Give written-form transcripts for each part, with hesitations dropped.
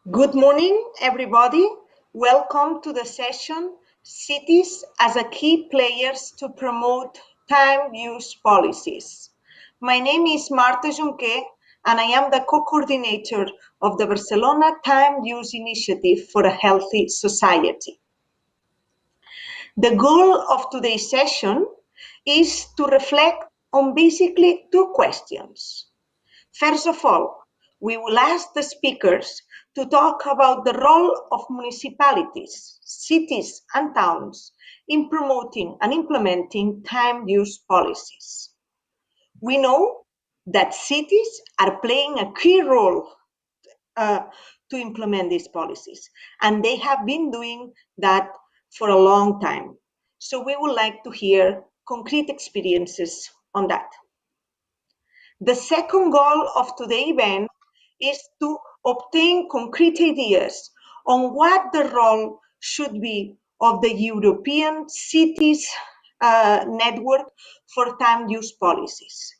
Good morning, everybody. Welcome to the session, Cities as a Key Players to Promote Time Use Policies. My name is Marta Junqué, and I am the co-coordinator of the Barcelona Time Use Initiative for a Healthy Society. The goal of today's session is to reflect on basically two questions. First of all, we will ask the speakers to talk about the role of municipalities, cities, and towns in promoting and implementing time use policies. We know that cities are playing a key role to implement these policies, and they have been doing that for a long time. So we would like to hear concrete experiences on that. The second goal of today's event is to obtain concrete ideas on what the role should be of the European cities network for time use policies,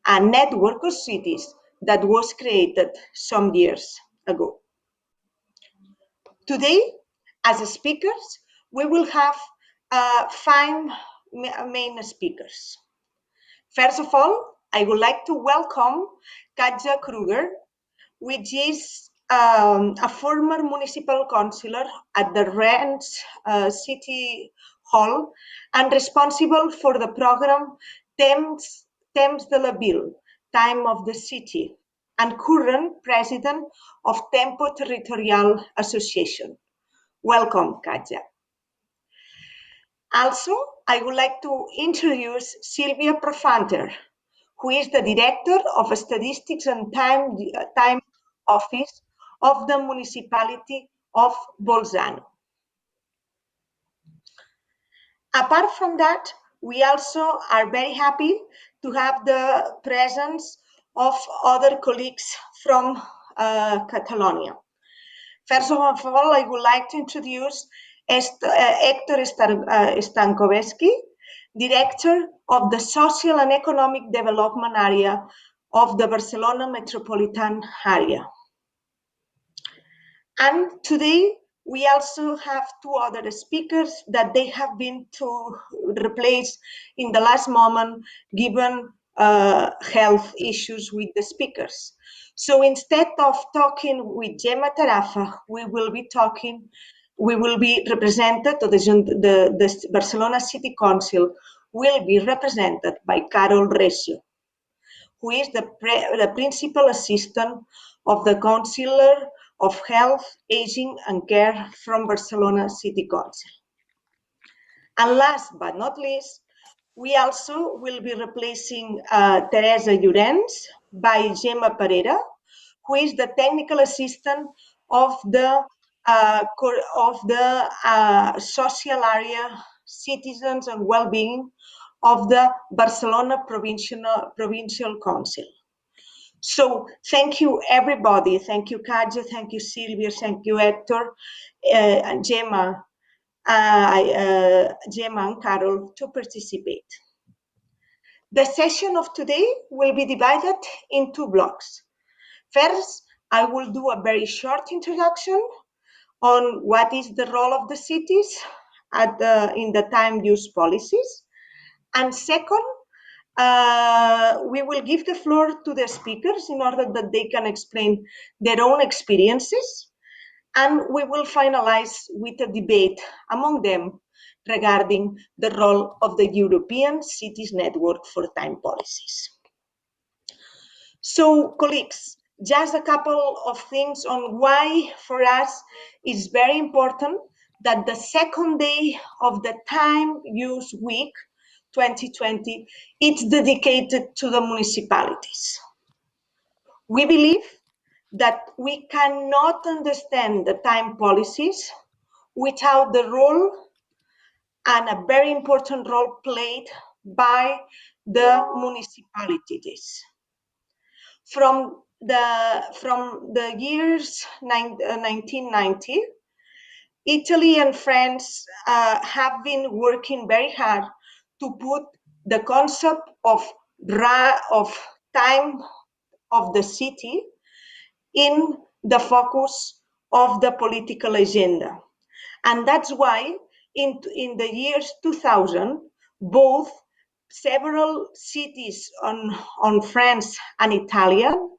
a network of cities that was created some years ago. Today, as speakers, we will have 5 main speakers. First of all, I would like to welcome Katja Kruger, which is a former municipal councillor at the Rennes City Hall and responsible for the program Temps de la Ville, Time of the City, and current president of Tempo Territorial Association. Welcome, Katja. Also, I would like to introduce Silvia Profanter, who is the Director of Statistics and Time Office of the Municipality of Bolzano. Apart from that, we also are very happy to have the presence of other colleagues from Catalonia. First of all, I would like to introduce Héctor Santcovsky, Director of the Social and Economic Development Area of the Barcelona Metropolitan Area. And today, we also have 2 other speakers that they have been to replace in the last moment, given health issues with the speakers. So instead of talking with Gemma Tarafa, we will be represented, or the Barcelona City Council will be represented by Carol Recio, who is the principal assistant of the Councillor of Health, Aging and Care from Barcelona City Council. And last but not least, we also will be replacing Teresa Llorenç by Gemma Pereira, who is the technical assistant of the social area, citizens and well-being of the Barcelona Provincial Council. So thank you, everybody. Thank you, Katja. Thank you, Silvia. Thank you, Héctor, and Gemma, and Carol to participate. The session of today will be divided in 2 blocks. First, I will do a very short introduction on what is the role of the cities in the time use policies. And second, we will give the floor to the speakers in order that they can explain their own experiences. And we will finalize with a debate among them regarding the role of the European Cities Network for Time Policies. So, colleagues, just a couple of things on why for us it's very important that the second day of the Time Use Week 2020, it's dedicated to the municipalities. We believe that we cannot understand the time policies without the role and a very important role played by the municipalities. From the years 1990, Italy and France have been working very hard to put the concept of time of the city in the focus of the political agenda. And that's why in the years 2000, both several cities on France and Italian,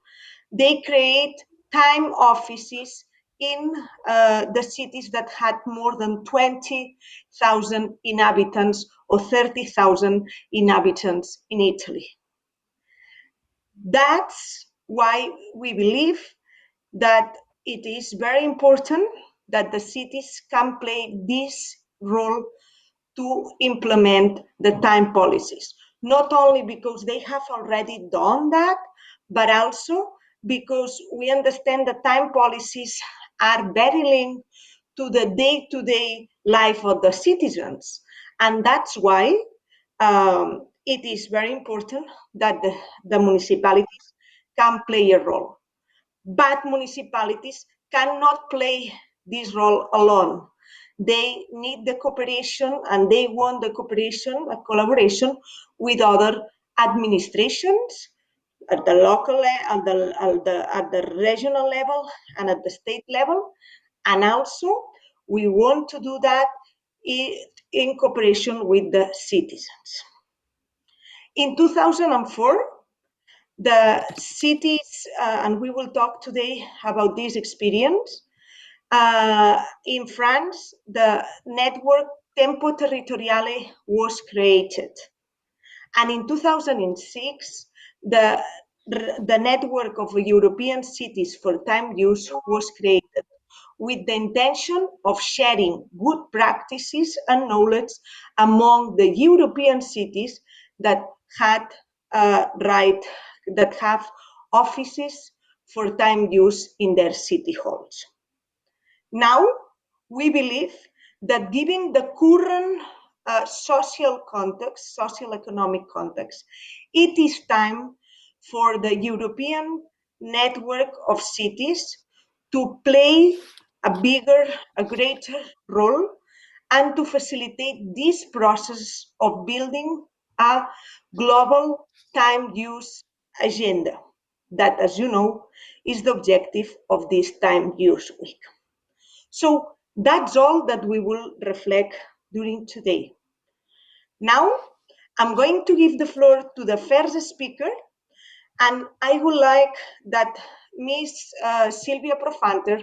they create time offices in the cities that had more than 20,000 inhabitants or 30,000 inhabitants in Italy. That's why we believe that it is very important that the cities can play this role to implement the time policies, not only because they have already done that, but also because we understand that time policies are very linked to the day-to-day life of the citizens. And that's why it is very important that the municipalities can play a role. But municipalities cannot play this role alone. They need the cooperation, and they want the cooperation, a collaboration with other administrations at the local, at the regional level, and at the state level. And also, we want to do that in cooperation with the citizens. In 2004, the cities, and we will talk today about this experience, in France, the network Tempo Territoriale was created. And in 2006, the network of European cities for time use was created with the intention of sharing good practices and knowledge among the European cities that had that have offices for time use in their city halls. Now, we believe that given the current social context, socio-economic context, it is time for the European network of cities to play a greater role and to facilitate this process of building a global time use agenda that, as you know, is the objective of this Time Use Week. So that's all that we will reflect during today. Now, I'm going to give the floor to the first speaker, and I would like that Ms. Silvia Profanter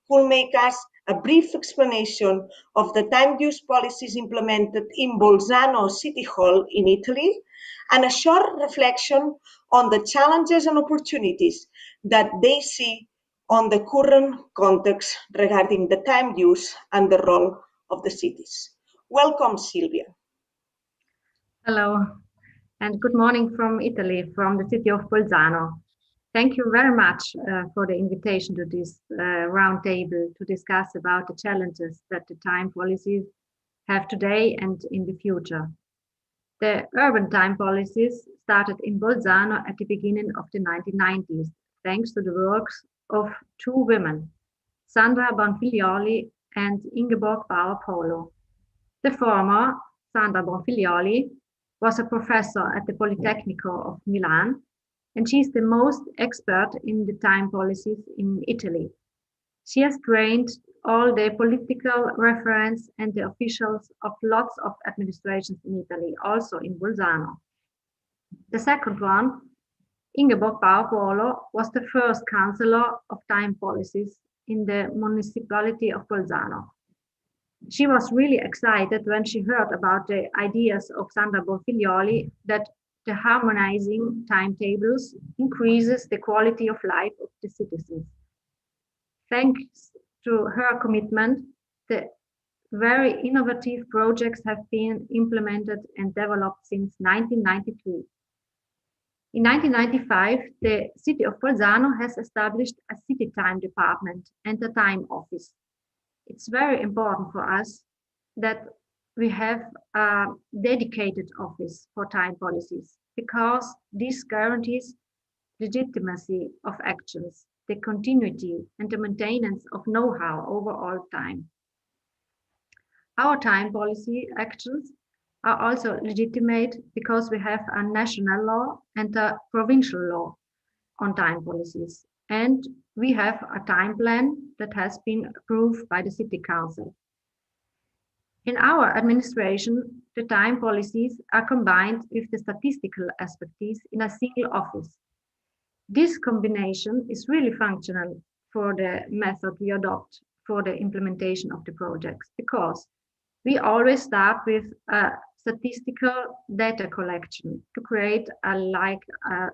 will make us a brief explanation of the time use policies implemented in Bolzano City Hall in Italy, and a short reflection on the challenges and opportunities that they see on the current context regarding the time use and the role of the cities. Welcome, Silvia. Hello, and good morning from Italy, from the city of Bolzano. Thank you very much for the invitation to this roundtable to discuss about the challenges that the time policies have today and in the future. The urban time policies started in Bolzano at the beginning of the 1990s, thanks to the works of two women, Sandra Bonfiglioli and Ingeborg Bauer-Polo. The former, Sandra Bonfiglioli, was a professor at the Politecnico of Milan, and she is the most expert in the time policies in Italy. She has trained all the political referents and the officials of lots of administrations in Italy, also in Bolzano. The second one, Ingeborg Bauer-Polo, was the first councillor of time policies in the municipality of Bolzano. She was really excited when she heard about the ideas of Sandra Bonfiglioli that the harmonizing timetables increases the quality of life of the citizens. Thanks to her commitment, the very innovative projects have been implemented and developed since 1993. In 1995, the city of Bolzano has established a city time department and a time office. It's very important for us that we have a dedicated office for time policies, because this guarantees legitimacy of actions, the continuity and the maintenance of know-how over all time. Our time policy actions are also legitimate because we have a national law and a provincial law on time policies, and we have a time plan that has been approved by the City Council. In our administration, the time policies are combined with the statistical expertise in a single office. This combination is really functional for the method we adopt for the implementation of the projects, because we always start with a statistical data collection to create a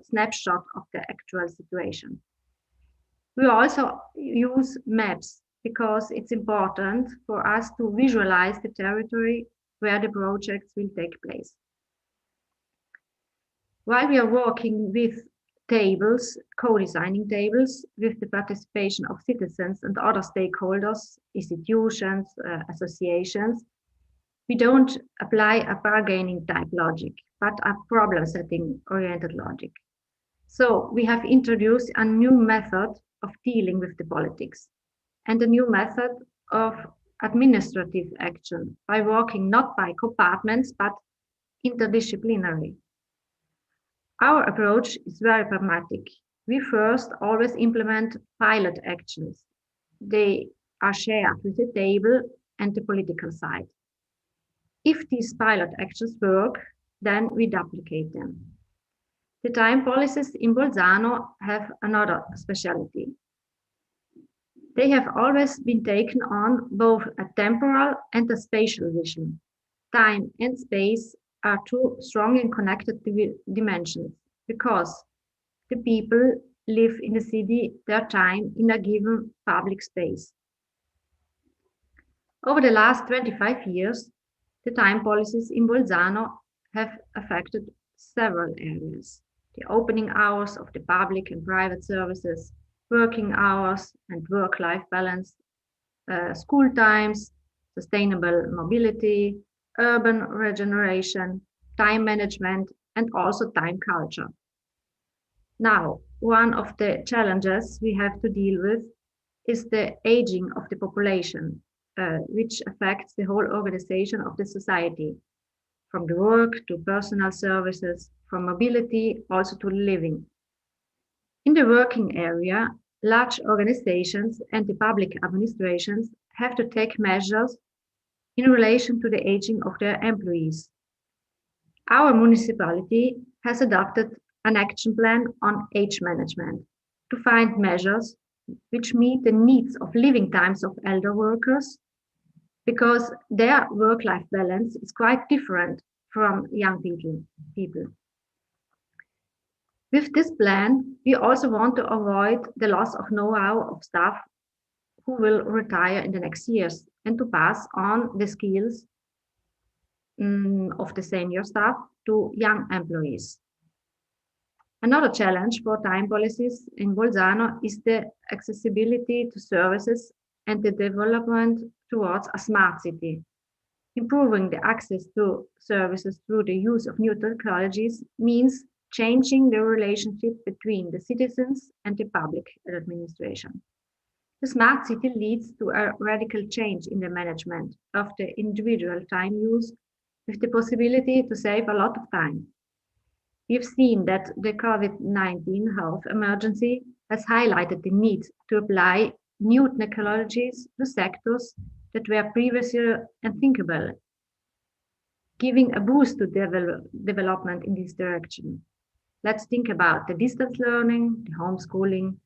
snapshot of the actual situation. We also use maps because it's important for us to visualize the territory where the projects will take place. While we are working with tables, co-designing tables with the participation of citizens and other stakeholders, institutions, associations, we don't apply a bargaining type logic, but a problem setting oriented logic. So we have introduced a new method of dealing with the politics and a new method of administrative action by working not by compartments, but interdisciplinary. Our approach is very pragmatic. We first always implement pilot actions. They are shared with the table and the political side. If these pilot actions work, then we duplicate them. The time policies in Bolzano have another specialty. They have always been taken on both a temporal and a spatial vision. Time and space are two strongly connected dimensions because the people live in the city their time in a given public space. Over the last 25 years, the time policies in Bolzano have affected several areas. The opening hours of the public and private services, working hours and work-life balance, school times, sustainable mobility, urban regeneration, time management, and also time culture. Now, one of the challenges we have to deal with is the aging of the population, which affects the whole organization of the society, from the work to personal services, from mobility also to living. In the working area, large organizations and the public administrations have to take measures in relation to the aging of their employees. Our municipality has adopted an action plan on age management to find measures which meet the needs of living times of elder workers, because their work-life balance is quite different from young people. With this plan, we also want to avoid the loss of know-how of staff who will retire in the next years and to pass on the skills of the senior staff to young employees. Another challenge for time policies in Bolzano is the accessibility to services and the development towards a smart city. Improving the access to services through the use of new technologies means changing the relationship between the citizens and the public administration. The smart city leads to a radical change in the management of the individual time use, with the possibility to save a lot of time. We've seen that the COVID-19 health emergency has highlighted the need to apply new technologies to sectors that were previously unthinkable, giving a boost to development in this direction. Let's think about the distance learning, the homeschooling,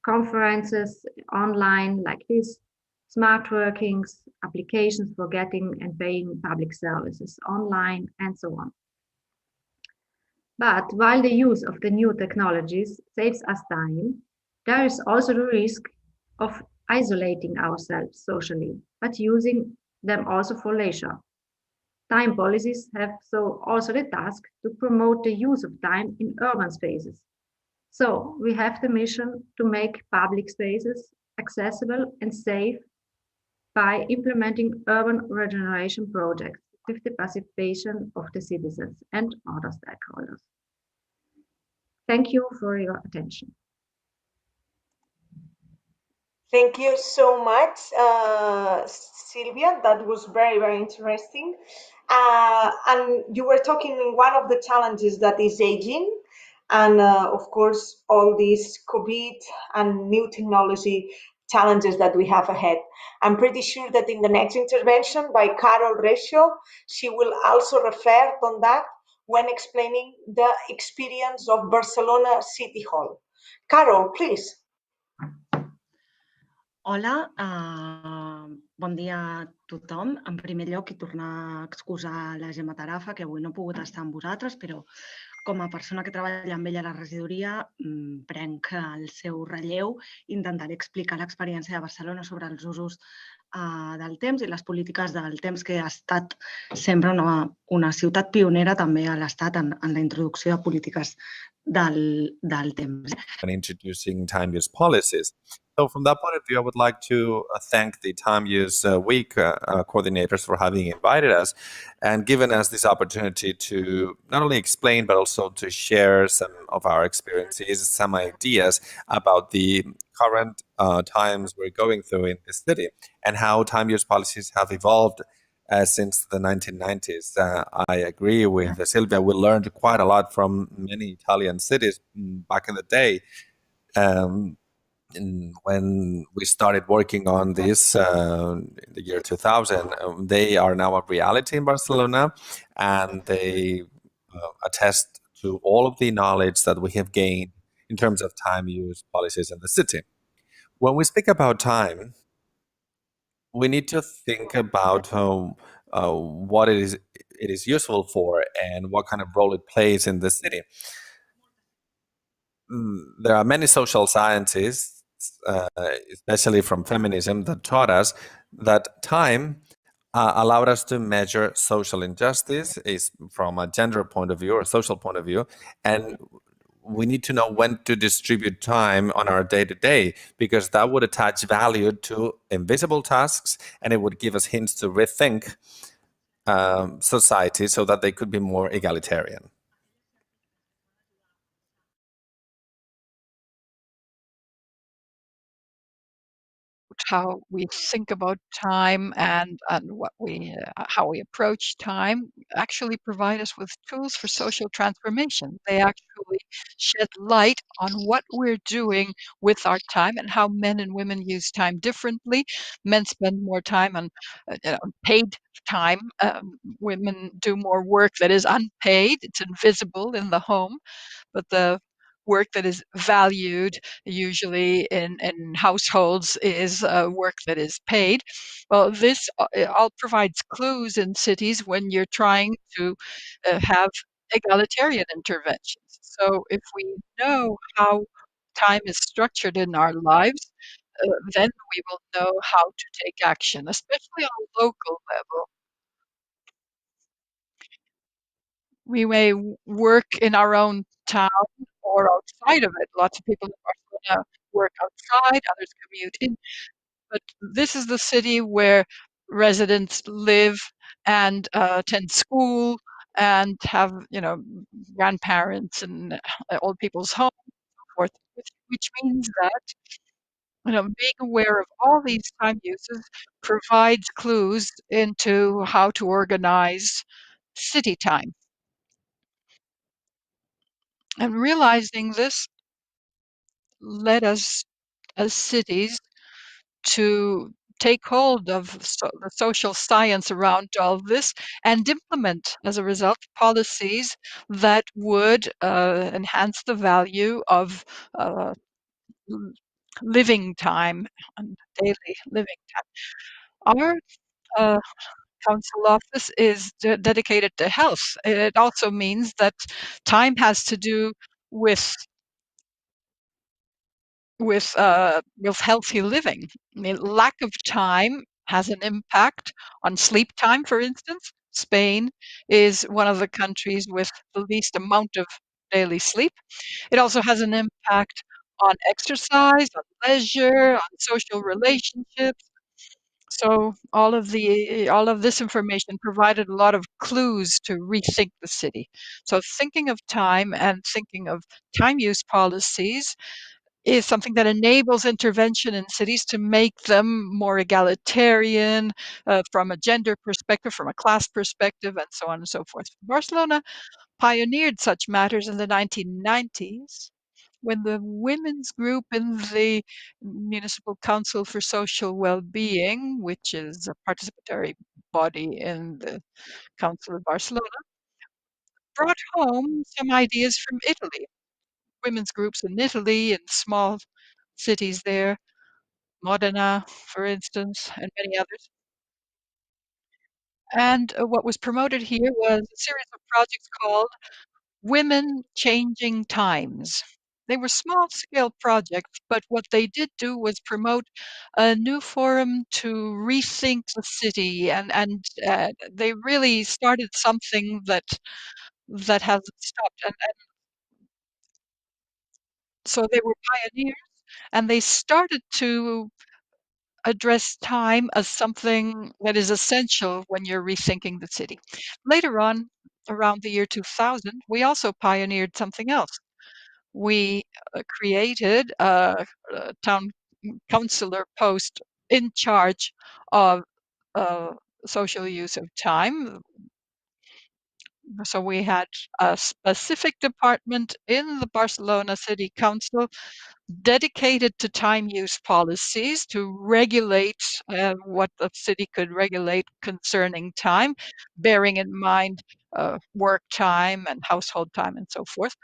conferences online like this, smart workings, applications for getting and paying public services online, and so on. But while the use of the new technologies saves us time, there is also the risk of isolating ourselves socially, but using them also for leisure. Time policies have so also the task to promote the use of time in urban spaces. So we have the mission to make public spaces accessible and safe by implementing urban regeneration projects with the participation of the citizens and other stakeholders. Thank you for your attention. Thank you so much, Sylvia. That was very, very interesting. And you were talking one of the challenges that is aging. and of course all these COVID and new technology challenges that we have ahead. I'm pretty sure that in the next intervention by Carol Recio, she will also refer on that when explaining the experience of Barcelona City Hall. Carol, please. Hola, bon dia a tothom. En primer lloc, i tornar a excusar la Gemma Tarafa, que avui no ha pogut estar amb vosaltres, però com a persona que treballa amb ella a la regidoria, prenc el seu relleu i intentaré explicar l'experiència de Barcelona sobre els usos del temps i les polítiques del temps, que ha estat sempre una ciutat pionera també a l'Estat en la introducció de polítiques del temps. And introducing time use policies. So from that point of view, I would like to thank the Time Use Week coordinators for having invited us and given us this opportunity to not only explain, but also to share some of our experiences, some ideas about the current times we're going through in this city and how time use policies have evolved since the 1990s. I agree with Silvia. We learned quite a lot from many Italian cities back in the day. When we started working on this in the year 2000, they are now a reality in Barcelona, and they attest to all of the knowledge that we have gained in terms of time use policies in the city. When we speak about time, we need to think about what it is useful for and what kind of role it plays in the city. There are many social scientists, especially from feminism, that taught us that time allowed us to measure social injustice is from a gender point of view or social point of view, and we need to know when to distribute time on our day-to-day, because that would attach value to invisible tasks, and it would give us hints to rethink society so that they could be more egalitarian. How we think about time and what how we approach time actually provide us with tools for social transformation. They actually shed light on what we're doing with our time and how men and women use time differently. Men spend more time on paid time. Women do more work that is unpaid. It's invisible in the home, but the work that is valued usually in households is work that is paid. Well, this all provides clues in cities when you're trying to have egalitarian interventions. So if we know how time is structured in our lives, then we will know how to take action, especially on a local level. We may work in our own town or outside of it. Lots of people in Barcelona work outside, others commute in. But this is the city where residents live and attend school and have, grandparents and old people's homes and so forth, which means that, being aware of all these time uses provides clues into how to organize city time. And realizing this led us as cities to take hold of the social science around all this and implement, as a result, policies that would enhance the value of living time and daily living time. Our council office is dedicated to health. It also means that time has to do with healthy living. I mean, lack of time has an impact on sleep time, for instance. Spain is one of the countries with the least amount of daily sleep. It also has an impact on exercise, on leisure, on social relationships. So all of this information provided a lot of clues to rethink the city. So thinking of time and thinking of time use policies is something that enables intervention in cities to make them more egalitarian from a gender perspective, from a class perspective, and so on and so forth. Barcelona pioneered such matters in the 1990s when the women's group in the Municipal Council for Social Well-being, which is a participatory body in the Council of Barcelona, brought home some ideas from Italy. Women's groups in Italy, in small cities there, Modena, for instance, and many others. And what was promoted here was a series of projects called Women Changing Times. They were small scale projects, but what they did do was promote a new forum to rethink the city, and they really started something that hasn't stopped. And so they were pioneers, and they started to address time as something that is essential when you're rethinking the city. Later on, around the year 2000, we also pioneered something else. We created a town councillor post in charge of uh, social use of time. So we had a specific department in the Barcelona City Council dedicated to time use policies to regulate what the city could regulate concerning time, bearing in mind work time and household time and so forth.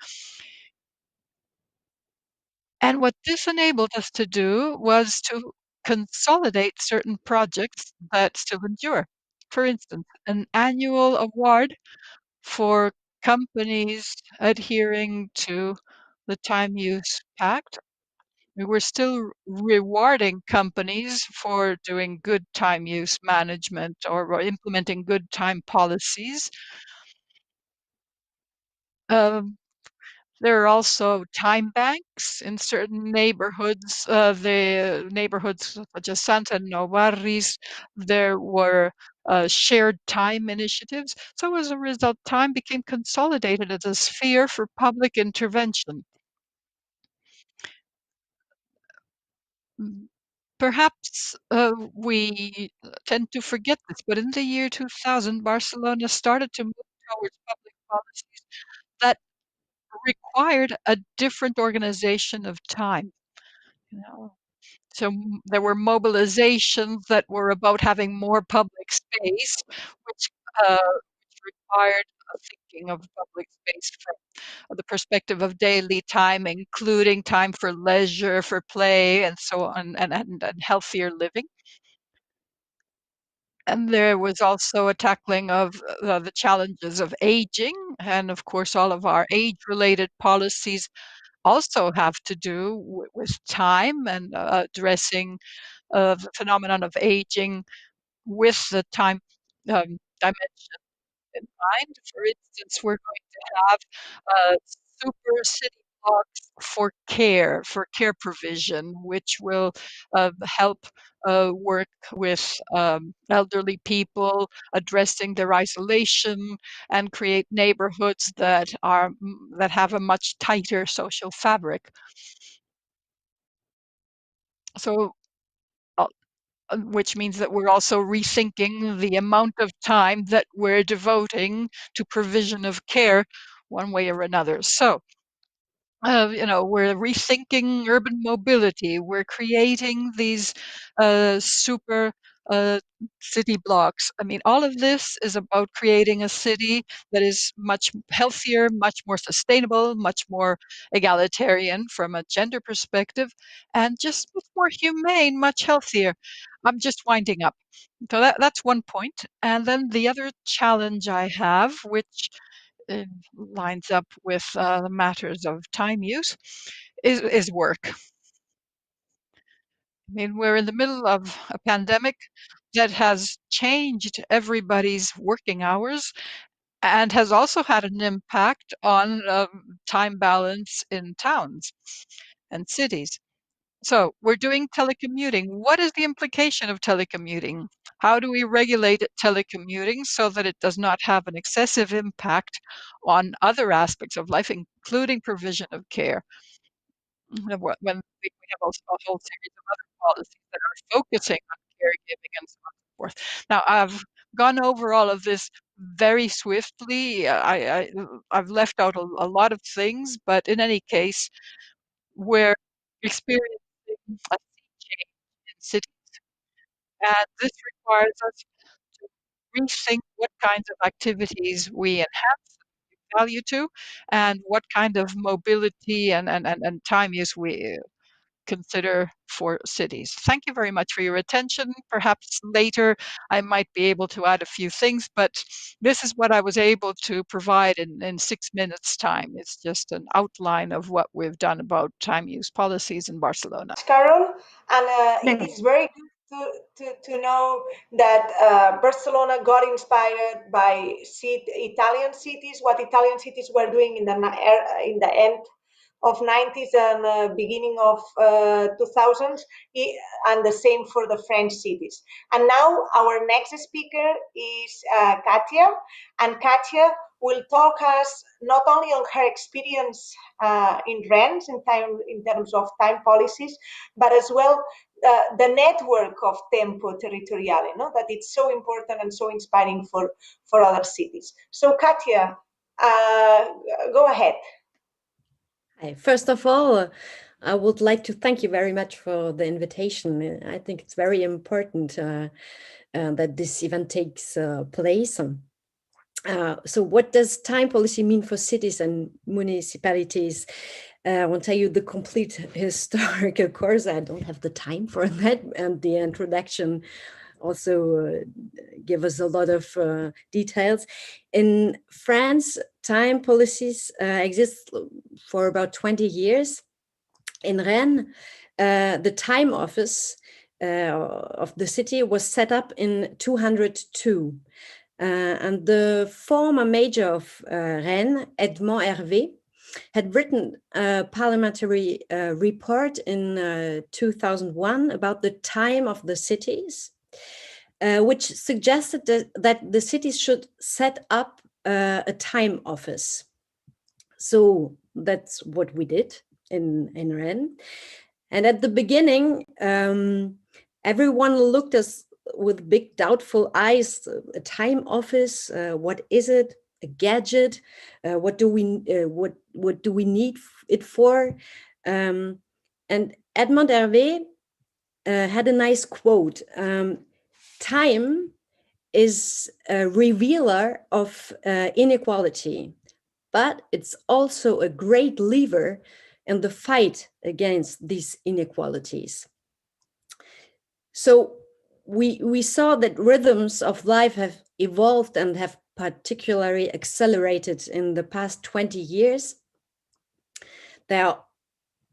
And what this enabled us to do was to consolidate certain projects that still endure. For instance, an annual award for companies adhering to the time use pact. We were still rewarding companies for doing good time use management or implementing good time policies. Um, There are also time banks in certain neighborhoods. The neighborhoods such as Santa Novarris, there were shared time initiatives. So as a result, time became consolidated as a sphere for public intervention. Mm, Perhaps we tend to forget this, but in the year 2000, Barcelona started to move towards public policies that required a different organization of time. You know, so there were mobilizations that were about having more public space, which required a thinking of public space from the perspective of daily time, including time for leisure, for play, and so on, and healthier living. And there was also a tackling of the challenges of aging, and of course, all of our age-related policies also have to do with time and addressing the phenomenon of aging with the time dimension in mind. For instance, we're going to have super city blocks for care provision, which will help work with elderly people, addressing their isolation, and create neighborhoods that have a much tighter social fabric. So which means that we're also rethinking the amount of time that we're devoting to provision of care one way or another. So, we're rethinking urban mobility. We're creating these super uh, city blocks. I mean, all of this is about creating a city that is much healthier, much more sustainable, much more egalitarian from a gender perspective, and just much more humane, much healthier. I'm just winding up. So that's one point. And then the other challenge I have, which uh, lines up with the matters of time use, is work. I mean, we're in the middle of a pandemic that has changed everybody's working hours and has also had an impact on time balance in towns and cities. So we're doing telecommuting. What is the implication of telecommuting? How do we regulate telecommuting so that it does not have an excessive impact on other aspects of life, including provision of care? when we have also a whole series of other policies that are focusing on caregiving and so on and so forth. Now, I've gone over all of this very swiftly. I've left out a lot of things, but in any case, we're experiencing a sea change in cities, and this requires us to rethink what kinds of activities we enhance value to, and what kind of mobility and time use we consider for cities. Thank you very much for your attention. Perhaps later I might be able to add a few things, but this is what I was able to provide in 6 minutes time. It's just an outline of what we've done about time use policies in Barcelona. Carol, and it is very good to know that Barcelona got inspired by Italian cities, what Italian cities were doing in the end of 90s and beginning of 2000s, and the same for the French cities. And now our next speaker is Katia, and Katia will talk us not only on her experience in Rennes in terms of time policies, but as well the network of Tempo Territoriale, that it's so important and so inspiring for other cities. So Katia, go ahead. First of all, I would like to thank you very much for the invitation. I think it's very important that this event takes place. So what does time policy mean for cities and municipalities? I won't tell you the complete historical course. I don't have the time for that. And the introduction also give us a lot of details. In France, time policies exist for about 20 years. In Rennes, the time office of the city was set up in 202. And the former mayor of Rennes, Edmond Hervé, had written a parliamentary report in 2001 about the time of the cities, which suggested that the cities should set up a time office. So that's what we did in Rennes. And at the beginning, everyone looked at us with big doubtful eyes. A time office, what is it? A gadget? What do we need it for? And Edmond Hervé had a nice quote. Time is a revealer of inequality, but it's also a great lever in the fight against these inequalities. So we saw that rhythms of life have evolved and have particularly accelerated in the past 20 years. There are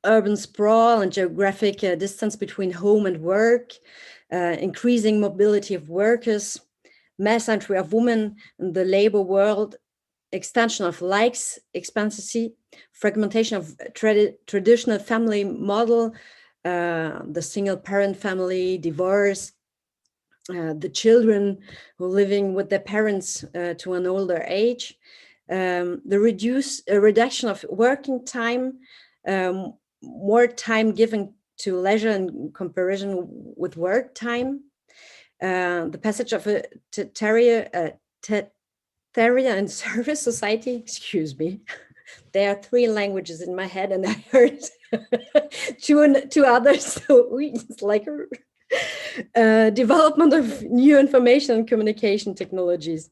urban sprawl and geographic distance between home and work, increasing mobility of workers, mass entry of women in the labor world, extension of likes expectancy, fragmentation of traditional family model, the single parent family, divorce, the children who are living with their parents to an older age, the reduction of working time, more time given to leisure in comparison with work time, the passage of a Therian and service society, excuse me. There are 3 languages in my head and I heard two others, so it's like development of new information and communication technologies.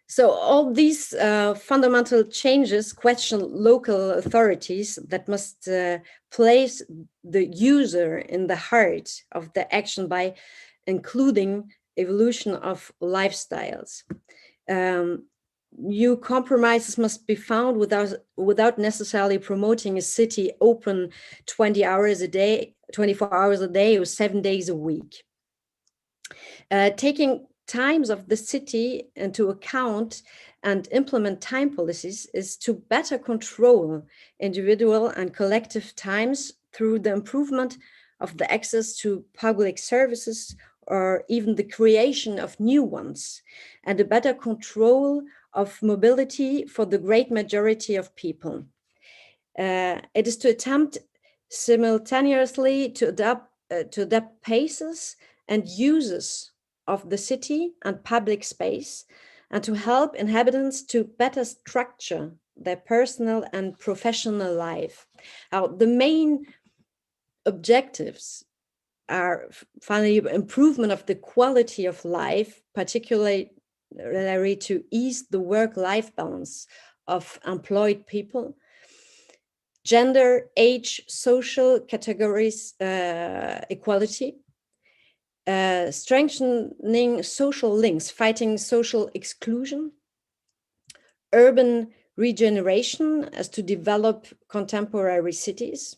So all these fundamental changes question local authorities that must place the user in the heart of the action by including evolution of lifestyles. New compromises must be found without necessarily promoting a city open 20 hours a day, 24 hours a day, or 7 days a week. Taking times of the city into account and implement time policies is to better control individual and collective times through the improvement of the access to public services or even the creation of new ones, and a better control of mobility for the great majority of people. It is to attempt simultaneously to adapt paces and uses of the city and public space, and to help inhabitants to better structure their personal and professional life. Now, the main objectives are finally improvement of the quality of life, particularly to ease the work-life balance of employed people, gender, age, social categories, equality, strengthening social links, fighting social exclusion, urban regeneration as to develop contemporary cities,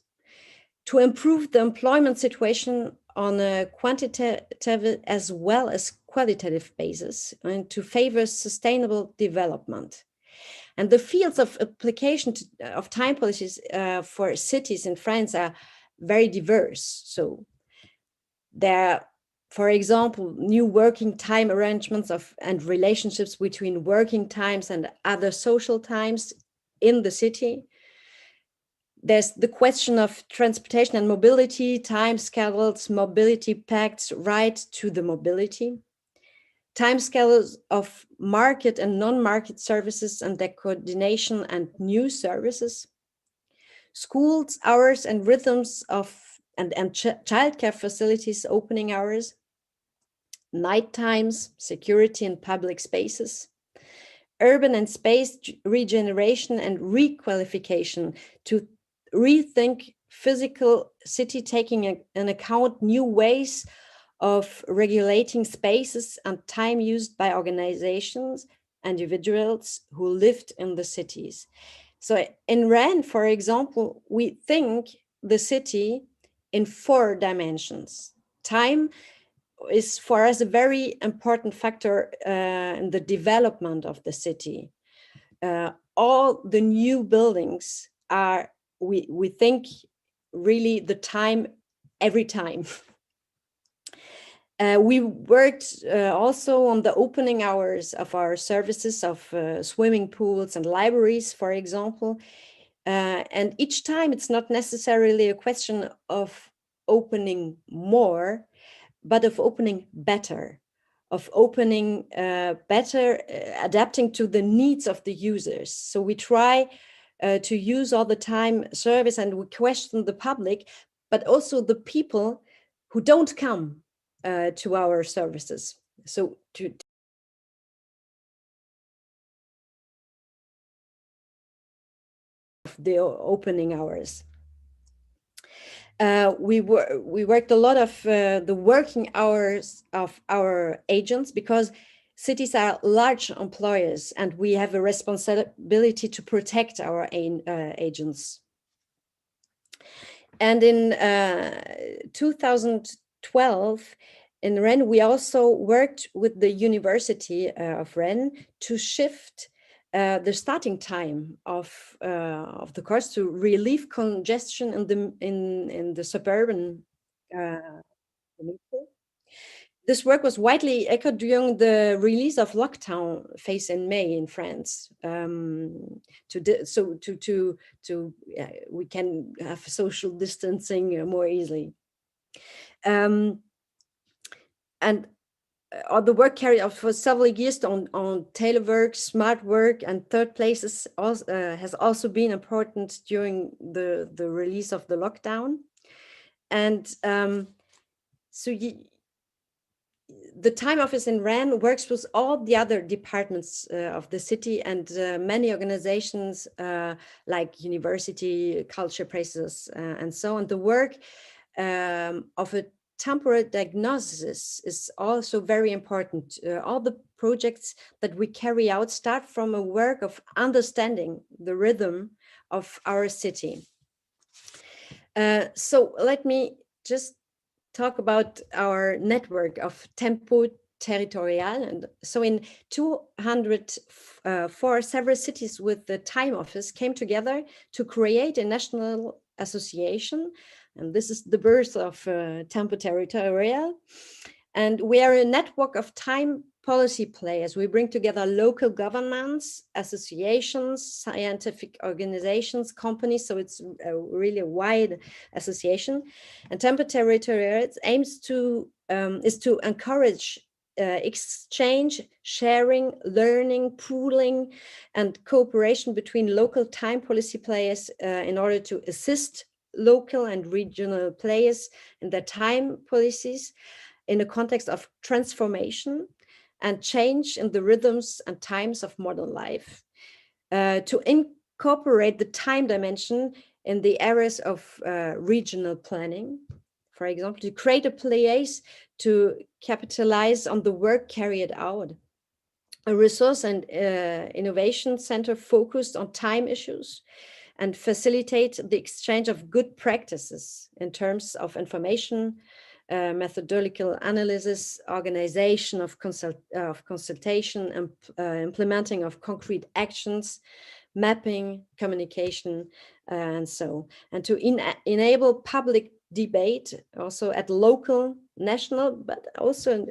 to improve the employment situation on a quantitative as well as qualitative basis, and to favor sustainable development. And the fields of application of time policies for cities in France are very diverse. So there are, for example, new working time arrangements and relationships between working times and other social times in the city. There's the question of transportation and mobility, time schedules, mobility pacts, right to the mobility, time schedules of market and non-market services and their coordination and new services, schools, hours and rhythms of and childcare facilities opening hours, night times, security in public spaces, urban and space regeneration and requalification to rethink physical city, taking in account new ways of regulating spaces and time used by organizations and individuals who lived in the cities. So in Rennes, for example, we think the city in 4 dimensions. Time is for us a very important factor in the development of the city. All the new buildings are, we think, really the time every time. We worked also on the opening hours of our services of swimming pools and libraries, for example. And each time it's not necessarily a question of opening more, but of opening better, adapting to the needs of the users. So we try to use all the time service, and we question the public, but also the people who don't come to our services. So to the opening hours. We worked a lot of the working hours of our agents, because cities are large employers and we have a responsibility to protect our agents. And in 2012, in Rennes, we also worked with the University of Rennes to shift the starting time of the course to relieve congestion in the suburban community. This work was widely echoed during the release of lockdown phase in May in France. We can have social distancing more easily. And the work carried out for several years on telework, smart work, and third places has also been important during the release of the lockdown. And the time office in Rennes works with all the other departments of the city and many organizations like university, culture places, and so on. The work of a temporal diagnosis is also very important. All the projects that we carry out start from a work of understanding the rhythm of our city. So let me just talk about our network of Tempo Territorial. And so in 2004, several cities with the time office came together to create a national association. And this is the birth of Tempo Territorial. And we are a network of time policy players. We bring together local governments, associations, scientific organizations, companies. So it's a really wide association. And Tempo Territoriales aims to is to encourage exchange, sharing, learning, pooling, and cooperation between local time policy players in order to assist local and regional players in their time policies in the context of transformation and change in the rhythms and times of modern life, to incorporate the time dimension in the areas of regional planning, for example, to create a place to capitalize on the work carried out, a resource and innovation center focused on time issues, and facilitate the exchange of good practices in terms of information, methodological analysis, organization of consultation, and implementing of concrete actions, mapping, communication, and so. And to enable public debate also at local, national, but also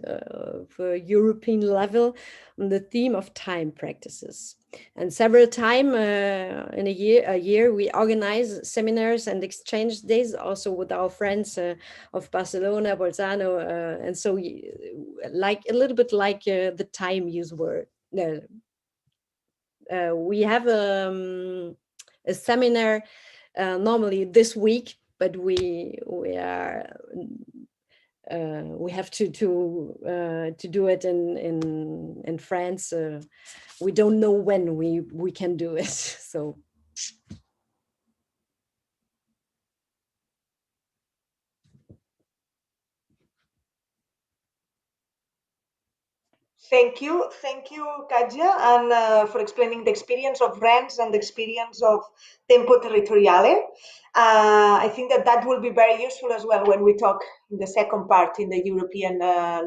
for European level on the theme of time practices. And several times in a year, we organize seminars and exchange days also with our friends of Barcelona, Bolzano, and so like a little bit like the time use word. We have a seminar normally this week, but we have to do it in France. We don't know when we can do it. So. Thank you, Katja, and for explaining the experience of Rennes and the experience of Tempo Territoriale. I think that will be very useful as well when we talk in the second part in the European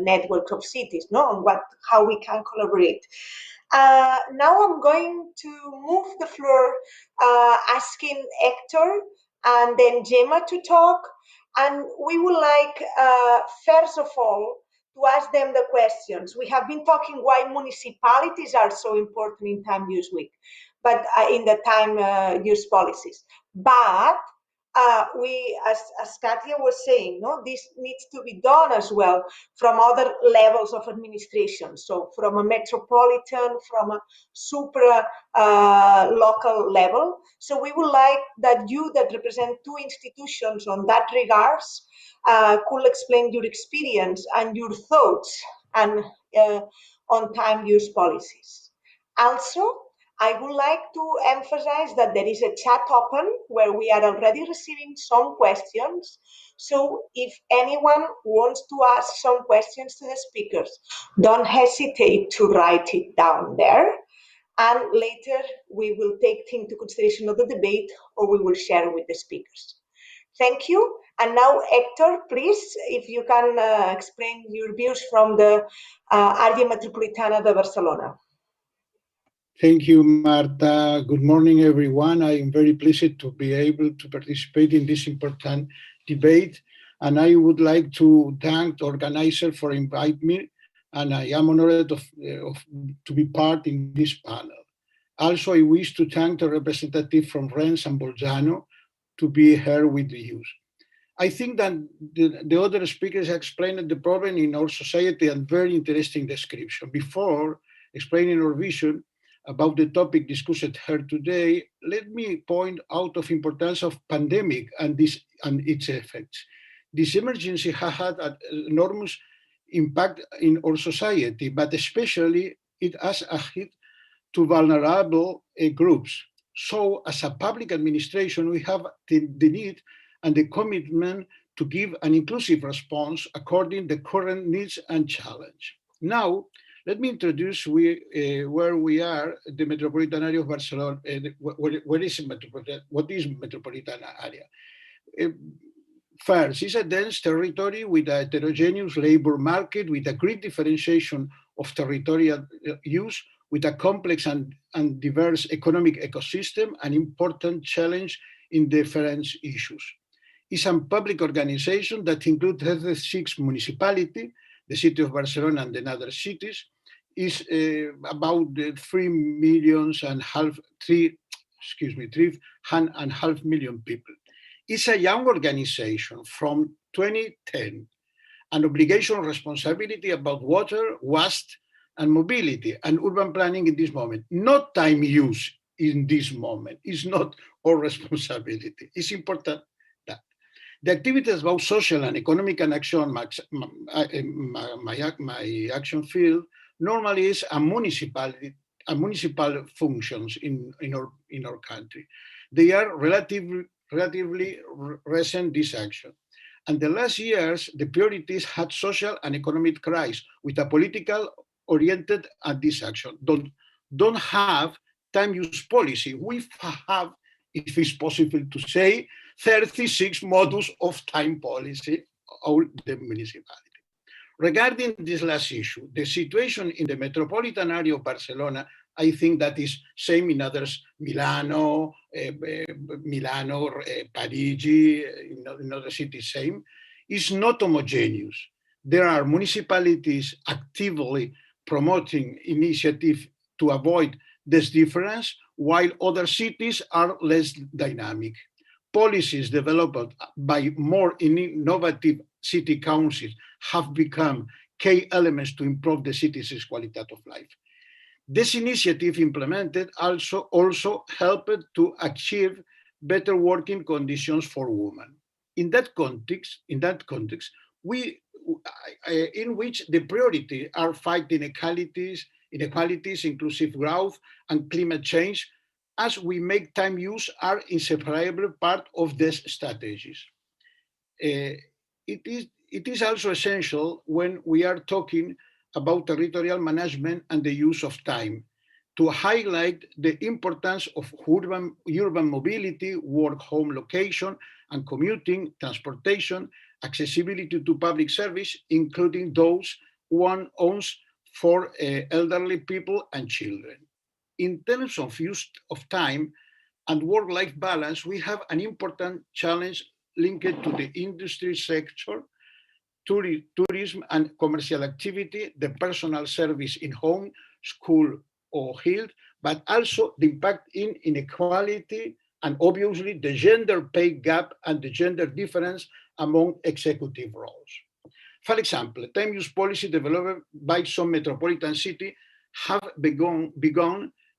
network of cities, no, on how we can collaborate. Now I'm going to move the floor, asking Héctor and then Gemma to talk, and we would like, first of all, to ask them the questions. We have been talking why municipalities are so important in time use week, but in the time use policies. But we, as Katja was saying, no, this needs to be done as well from other levels of administration. So from a metropolitan, from a super local level. So we would like that you that represent two institutions on that regards could explain your experience and your thoughts and on time use policies. Also, I would like to emphasize that there is a chat open where we are already receiving some questions. So if anyone wants to ask some questions to the speakers, don't hesitate to write it down there. And later we will take into consideration of the debate or we will share with the speakers. Thank you. And now, Héctor, please, if you can explain your views from the Area Metropolitana de Barcelona. Thank you, Marta. Good morning, everyone. I am very pleased to be able to participate in this important debate. And I would like to thank the organizer for inviting me. And I am honored to be part in this panel. Also, I wish to thank the representative from Rennes and Bolzano to be here with you. I think that the other speakers explained the problem in our society and very interesting description. Before explaining our vision about the topic discussed here today, let me point out the importance of pandemic and its effects. This emergency has had an enormous impact in our society, but especially it has a hit to vulnerable groups. So as a public administration, we have the need and the commitment to give an inclusive response according to the current needs and challenge. Now, let me introduce where we are, the Metropolitan Area of Barcelona. What is Metropolitan Area? First, it's a dense territory with a heterogeneous labor market, with a great differentiation of territorial use, with a complex and diverse economic ecosystem, an important challenge in different issues. It's a public organization that includes 36 municipalities, the city of Barcelona and the other cities. is about 3.5 million people. It's a young organization from 2010, an obligation responsibility about water, waste, and mobility and urban planning in this moment, not time use in this moment. It's not our responsibility. It's important that the activities about social and economic and action, my action field normally is a municipal functions in our country. They are relatively recent this action. And the last years, the priorities had social and economic crisis with a political oriented at this action. Don't have time use policy. We have, if it's possible to say, 36 models of time policy, all the municipality. Regarding this last issue, the situation in the metropolitan area of Barcelona, I think that is same in others, Milano, Parigi, in other cities, same, is not homogeneous. There are municipalities actively promoting initiatives to avoid this difference, while other cities are less dynamic. Policies developed by more innovative city councils have become key elements to improve the citizens' quality of life. This initiative implemented also helped to achieve better working conditions for women. In that context, in which the priority are fighting inequalities, inclusive growth, and climate change, as we make time use are inseparable part of these strategies. It is also essential when we are talking about territorial management and the use of time to highlight the importance of urban mobility, work-home location, and commuting, transportation, accessibility to public service, including those one owns for elderly people and children. In terms of use of time and work-life balance, we have an important challenge linked to the industry sector, tourism and commercial activity, the personal service in home, school or health, but also the impact in inequality and obviously the gender pay gap and the gender difference among executive roles. For example, time use policy developed by some metropolitan cities have begun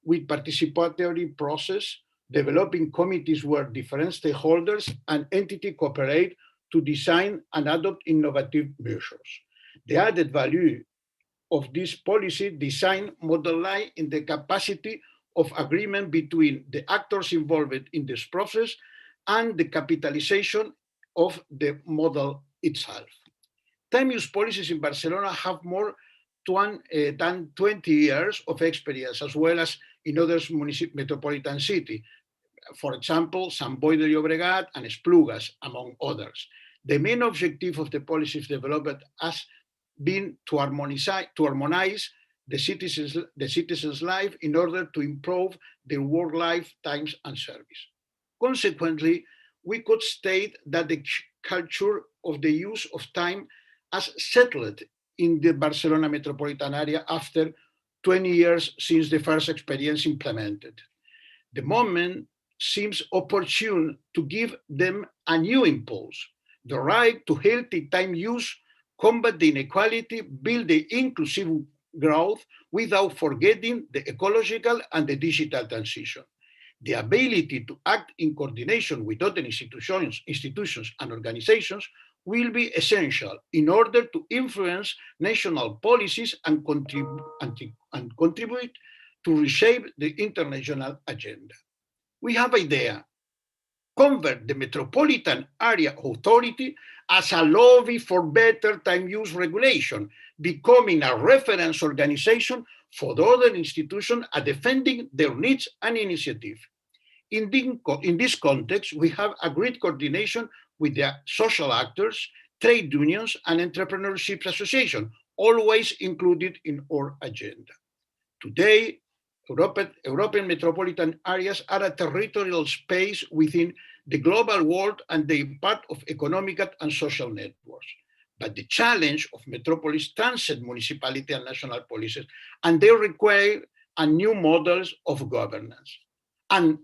with participatory process, developing committees where different stakeholders and entities cooperate to design and adopt innovative measures. The added value of this policy design model lies in the capacity of agreement between the actors involved in this process and the capitalization of the model itself. Time use policies in Barcelona have more than 20 years of experience, as well as in other metropolitan cities. For example, Sant Boi de Llobregat and Esplugues, among others. The main objective of the policies developed has been to harmonize the citizens' life in order to improve their work life, times, and service. Consequently, we could state that the culture of the use of time has settled in the Barcelona metropolitan area after 20 years since the first experience implemented. The moment seems opportune to give them a new impulse, the right to healthy time use, combat the inequality, build the inclusive growth without forgetting the ecological and the digital transition. The ability to act in coordination with other institutions and organizations will be essential in order to influence national policies and contribute to reshape the international agenda. We have an idea: convert the Metropolitan Area Authority as a lobby for better time use regulation, becoming a reference organization for the other institutions at defending their needs and initiative. In this context, we have agreed coordination with the social actors, trade unions, and entrepreneurship associations, always included in our agenda. Today, European metropolitan areas are a territorial space within the global world and they are part of economic and social networks. but the challenge of metropolis transcend municipality and national policies, and they require a new models of governance. And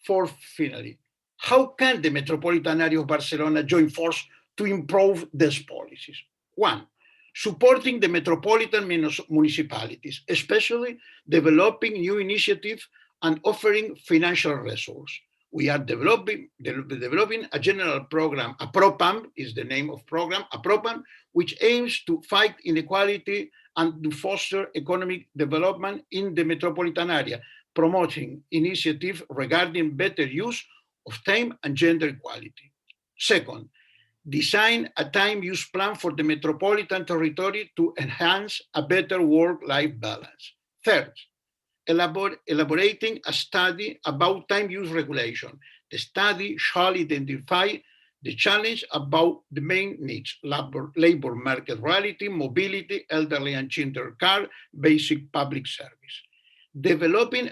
fourth, finally, how can the metropolitan area of Barcelona join force to improve these policies? One, supporting the metropolitan municipalities, especially developing new initiatives and offering financial resources. We are developing a general program, a PROPAM is the name of program, a PROPAM, which aims to fight inequality and to foster economic development in the metropolitan area, promoting initiatives regarding better use of time and gender equality. Second, design a time use plan for the metropolitan territory to enhance a better work-life balance. Third, elaborating a study about time use regulation. The study shall identify the challenge about the main needs: labor market reality, mobility, elderly and children care, basic public service. Developing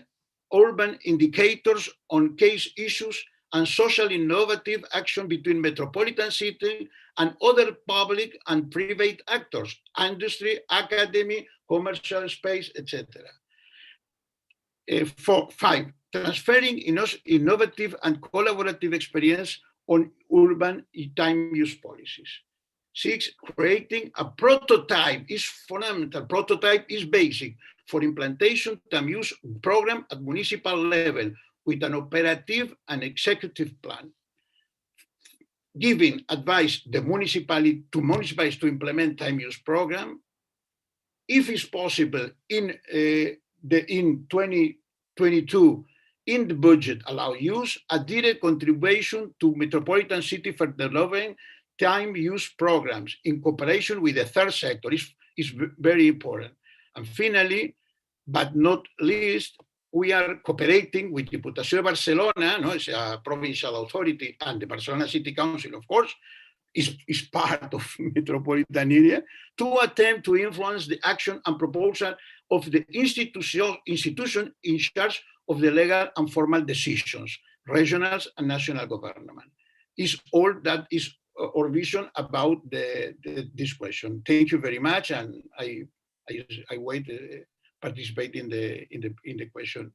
urban indicators on case issues and social innovative action between metropolitan city and other public and private actors, industry, academy, commercial space, etc. 5, transferring innovative and collaborative experience on urban time use policies. 6, creating a prototype is fundamental. Prototype is basic for implementation time use program at municipal level with an operative and executive plan. Giving advice to municipalities to implement time use program. If it's possible, in 2022, in the budget, allow use a direct contribution to metropolitan city for developing time use programs in cooperation with the third sector is very important. And finally, but not least, we are cooperating with Diputació de Barcelona, it's a provincial authority, and the Barcelona City Council, of course, is part of metropolitan area, to attempt to influence the action and proposal of the institution in charge of the legal and formal decisions, regional and national government. Is all that is our vision about this question. Thank you very much, and I wait participate in the question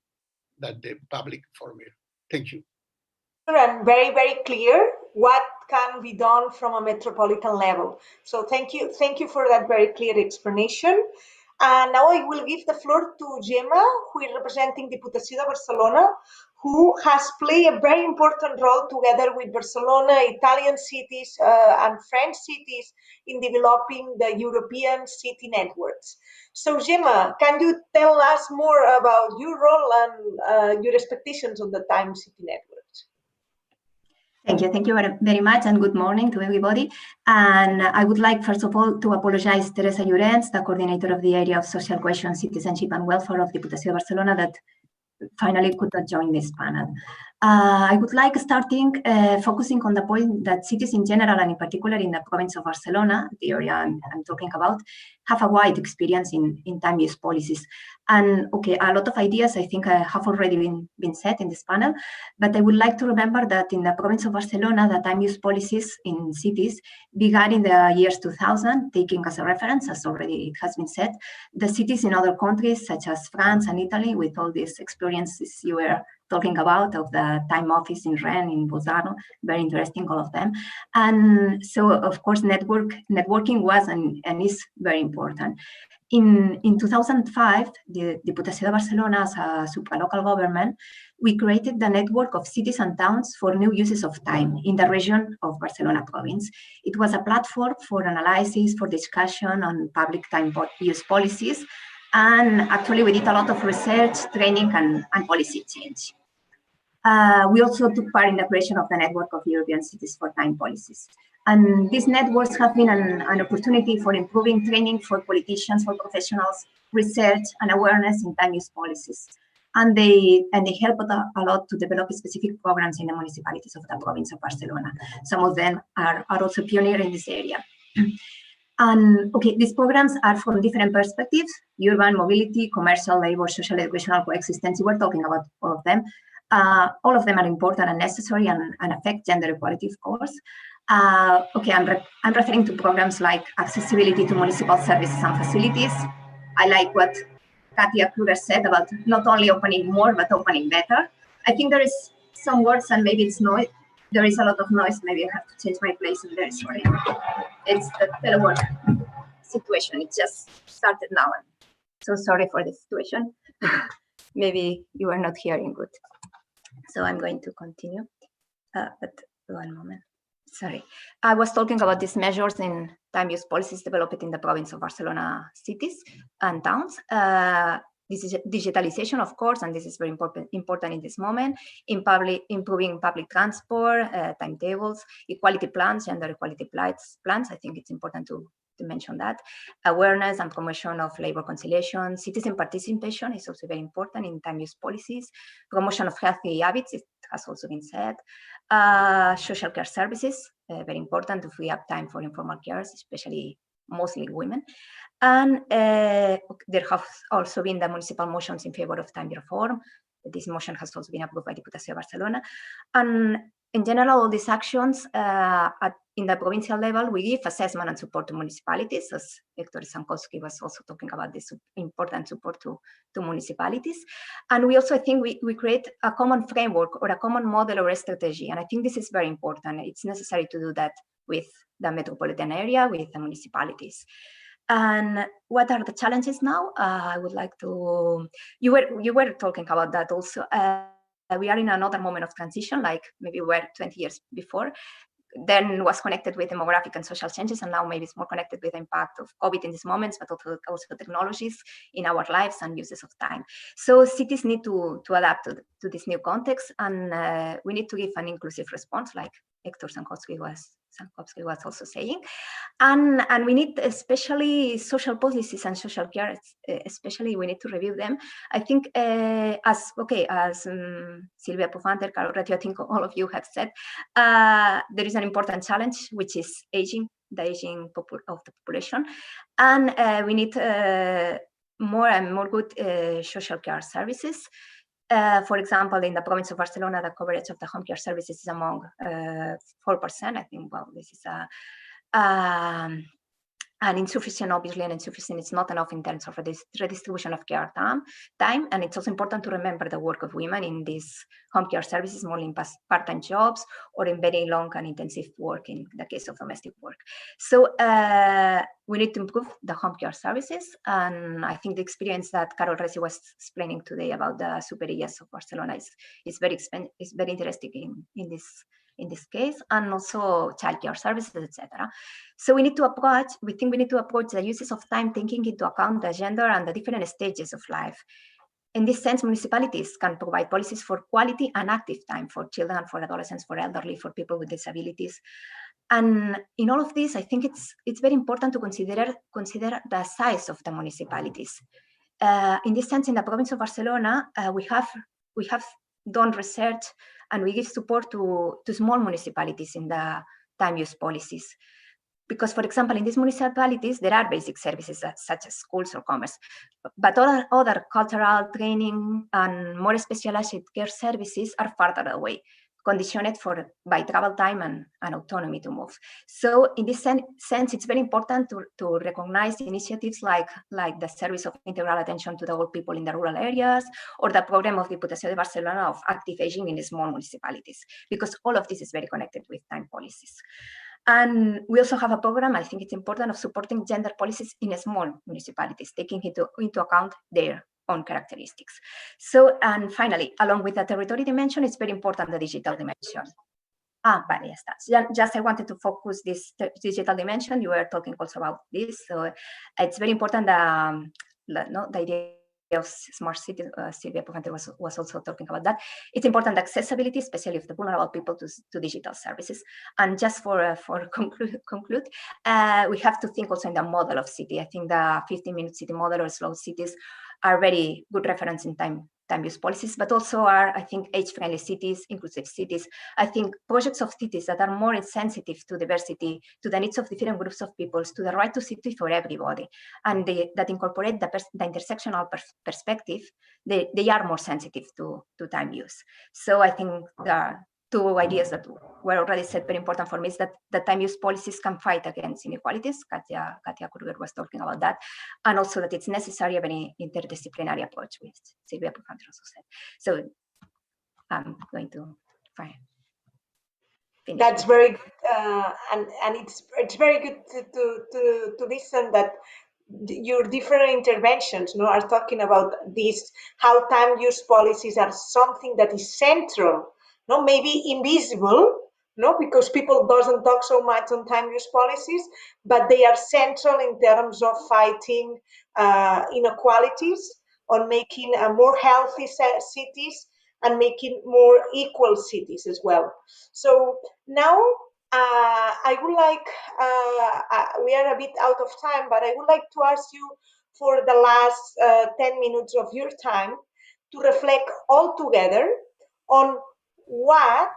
that the public formulated. Thank you. And very, very clear what can be done from a metropolitan level. So thank you for that very clear explanation. And now I will give the floor to Gemma, who is representing Diputació de Barcelona, who has played a very important role together with Barcelona, Italian cities, and French cities in developing the European city networks. So Gemma, can you tell us more about your role and your expectations on the Time City networks? Thank you very much, and good morning to everybody. And I would like, first of all, to apologize to Teresa Llorens, the coordinator of the area of social cohesion, citizenship and welfare of Diputació de Barcelona, that finally could not join this panel. I would like starting focusing on the point that cities in general, and in particular in the province of Barcelona, the area I'm talking about, have a wide experience in time use policies. And okay, a lot of ideas I think have already been said in this panel, but I would like to remember that in the province of Barcelona, the time use policies in cities began in the years 2000, taking as a reference, as already has been said, the cities in other countries such as France and Italy, with all these experiences you were talking about of the time office in Rennes, in Bolzano, very interesting, all of them. And so, of course, networking was and is very important. In 2005, the Diputació de Barcelona, as a supralocal government, we created the network of cities and towns for new uses of time in the region of Barcelona province. It was a platform for analysis, for discussion on public time use policies, and actually we did a lot of research, training, and policy change. We also took part in the creation of the network of European cities for time policies. And these networks have been an opportunity for improving training for politicians, for professionals, research and awareness in time use policies. And they help a lot to develop specific programs in the municipalities of the province of Barcelona. Some of them are also pioneers in this area. And okay, these programs are from different perspectives: urban mobility, commercial, labor, social, educational coexistence. We're talking about all of them. All of them are important and necessary and affect gender equality, of course. Okay, I'm referring to programs like accessibility to municipal services and facilities. I like what Katia Kruger said about not only opening more, but opening better. I think there is some words and maybe it's noise. There is a lot of noise. Maybe I have to change my place in there. Sorry. It's the telework situation. It just started now. So sorry for the situation. Maybe you are not hearing good. So I'm going to continue. But one moment. Sorry. I was talking about these measures in time use policies developed in the province of Barcelona cities and towns. This is digitalization, of course, and this is very important in this moment, improving public transport, timetables, equality plans, gender equality plans. I think it's important to mention that. Awareness and promotion of labor conciliation, citizen participation is also very important in time use policies, promotion of healthy habits, it has also been said, social care services, very important to free up time for informal cares, especially mostly women. And there have also been the municipal motions in favor of time reform. This motion has also been approved by Diputació de Barcelona. And in general, all these actions in the provincial level, we give assessment and support to municipalities, as Héctor Santcovsky was also talking about this important support to municipalities. And we also, I think, we create a common framework or a common model or a strategy. And I think this is very important. It's necessary to do that with the metropolitan area, with the municipalities. And what are the challenges now? I would like to, you were talking about that also. We are in another moment of transition, like maybe we were 20 years before. Then was connected with demographic and social changes, and now maybe it's more connected with the impact of COVID in these moments, but also technologies in our lives and uses of time. So cities need to adapt to this new context, and we need to give an inclusive response, like Héctor Santcovsky was also saying. And we need especially social policies and social care, especially we need to review them. I think as Silvia Pufanter, Carol Ratio, I think all of you have said, there is an important challenge, which is the aging of the population. And we need more and more good social care services. For example, in the province of Barcelona, the coverage of the home care services is among 4%. I think, well, this is and insufficient, obviously, and insufficient is not enough in terms of redistribution of care time. And it's also important to remember the work of women in these home care services, more in part-time jobs or in very long and intensive work in the case of domestic work. So we need to improve the home care services. And I think the experience that Carol Resi was explaining today about the superiors of Barcelona is very interesting in this case, and also childcare services, etc. So we think we need to approach the uses of time taking into account the gender and the different stages of life. In this sense, municipalities can provide policies for quality and active time for children, for adolescents, for elderly, for people with disabilities. And in all of this, I think it's very important to consider the size of the municipalities. In this sense, in the province of Barcelona, we have done research and we give support to small municipalities in the time use policies. Because, for example, in these municipalities, there are basic services such as schools or commerce, but other cultural, training, and more specialized care services are farther away, conditioned by travel time and autonomy to move. So in this sense, it's very important to recognize initiatives like the service of integral attention to the old people in the rural areas, or the program of Diputació de Barcelona of active aging in small municipalities, because all of this is very connected with time policies. And we also have a program, I think it's important, of supporting gender policies in small municipalities, taking into account their own characteristics. So, and finally, along with the territory dimension, it's very important the digital dimension. But yes, just I wanted to focus this digital dimension. You were talking also about this, so it's very important the idea of smart cities. Silvia Pufanter was also talking about that. It's important accessibility, especially of the vulnerable people, to digital services. And just for conclude, we have to think also in the model of city. I think the 15-minute city model or slow cities are very good reference in time use policies, but also are, I think, age-friendly cities, inclusive cities. I think projects of cities that are more sensitive to diversity, to the needs of different groups of peoples, to the right to city for everybody, and that incorporate the intersectional perspective, they are more sensitive to time use. So I think two ideas that were already said, very important for me, is that the time use policies can fight against inequalities. Katia Kruger was talking about that. And also that it's necessary of an interdisciplinary approach, which Silvia Pujante also said. So I'm going to finish. That's very good, and it's very good to listen that your different interventions, are talking about this, how time use policies are something that is central, maybe invisible, because people doesn't talk so much on time use policies, but they are central in terms of fighting inequalities, on making more healthy cities and making more equal cities as well. So now I would like, we are a bit out of time, but I would like to ask you for the last 10 minutes of your time to reflect all together on what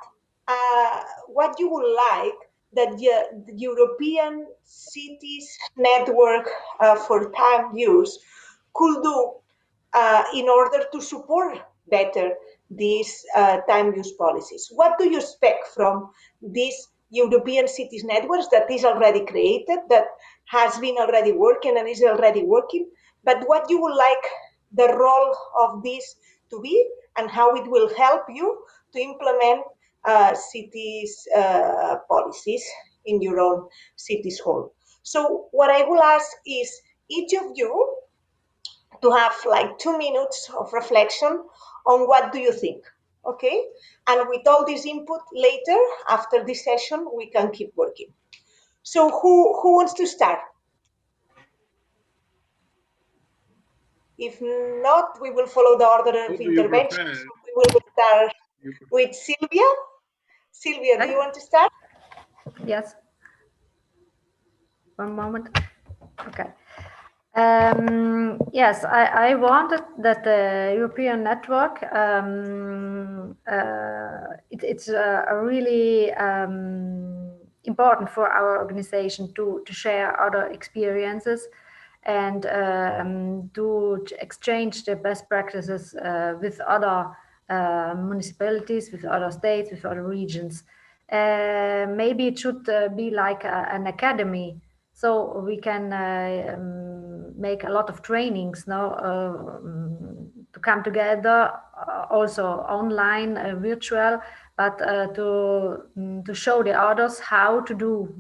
you would like that the European Cities Network for Time Use could do in order to support better these time use policies. What do you expect from these European cities networks that is already created, that has been already working and is already working, but what you would like the role of this to be and how it will help you to implement cities policies in your own cities hall. So what I will ask is each of you to have like 2 minutes of reflection on what do you think, okay? And with all this input later, after this session, we can keep working. So who wants to start? If not, we will follow the order of intervention. So we will start with Silvia. Silvia, do you want to start? Yes. One moment. Okay. Yes, I wanted that the European network, it's a really important for our organization to share other experiences and to exchange the best practices with other municipalities, with other states, with other regions. Maybe it should be like an academy, so we can make a lot of trainings now to come together, also online, virtual, but to show the others how to do.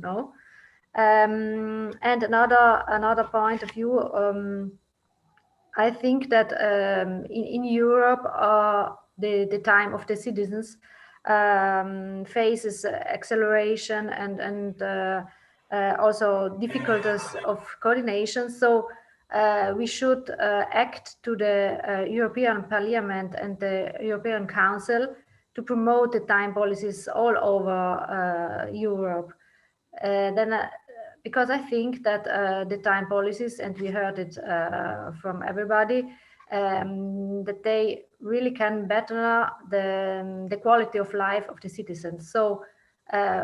And another point of view, I think that in Europe, the time of the citizens faces acceleration and also difficulties of coordination. So we should act to the European Parliament and the European Council to promote the time policies all over Europe. Because I think that the time policies, and we heard it from everybody, that they really can better the quality of life of the citizens. So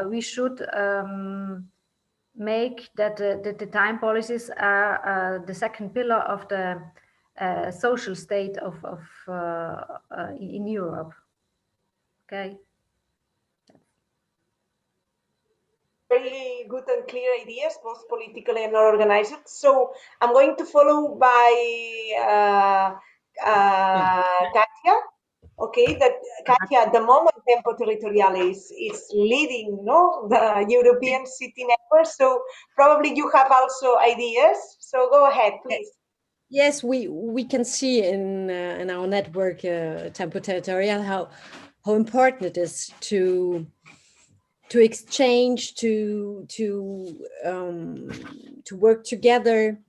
we should make that the time policies are the second pillar of the social state in Europe. Okay. Very good and clear ideas, both politically and organized. So I'm going to follow by Katia. Okay, that Katia, at the moment, Tempo Territoriale is leading, the European City Network. So probably you have also ideas. So go ahead, please. Yes, we can see in our network, Tempo Territoriale, how important it is to exchange, to work together,